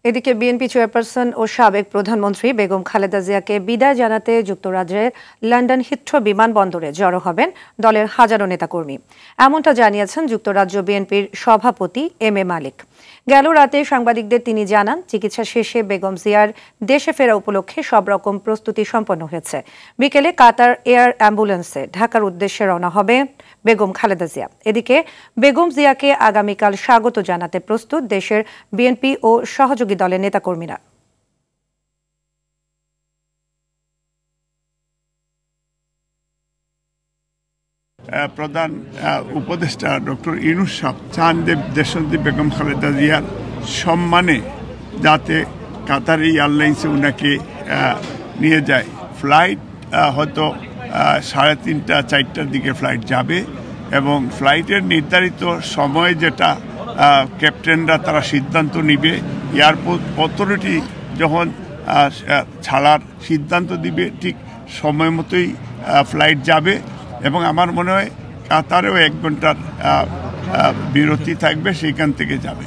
এদিকে BNP chairperson ও সাবেক প্রধানমন্ত্রী বেগম খালেদা জিয়াকে বিদায় জানাতে যুক্তরাজ্যের লন্ডন হিথ্রো বিমানবন্দরে জড়ো হবেন দলের হাজারো নেতাকর্মী। এমনটা জানিয়েছেন যুক্তরাজ্য বিএনপির সভাপতি এম এ মালিক। গেল রাতে সাংবাদিকদের তিনি জানান, চিকিৎসা শেষে বেগম জিয়ার দেশে ফেরা উপলক্ষে সব রকম প্রস্তুতি সম্পন্ন হয়েছে। বিকেলে কাতার এয়ার অ্যাম্বুলেন্সে ঢাকার উদ্দেশ্যে রওনা হবে বেগম খালেদা জিয়া। এদিকে বেগম জিয়াকে আগামীকাল স্বাগত জানাতে প্রস্তুত দেশের বিএনপি ও সহযোগী দলের নেতাকর্মীরা। প্রধান উপদেষ্টা ডক্টর ইউনূস সাহেব চান দেশনেত্রী বেগম খালেদা জিয়ার সম্মানে যাতে কাতার এয়ারলাইন্সে উনাকে নিয়ে যায়। ফ্লাইট হয়তো 3:30-4টার দিকে ফ্লাইট যাবে এবং ফ্লাইটের নির্ধারিত সময় যেটা ক্যাপ্টেনরা তারা সিদ্ধান্ত নিবে। এয়ারপোর্ট অথরিটি যখন ছাড়ার সিদ্ধান্ত দিবে ঠিক সময় মতোই ফ্লাইট যাবে এবং আমার মনে হয় কাতারেও 1 ঘন্টার বিরতি থাকবে, সেইখান থেকে যাবে।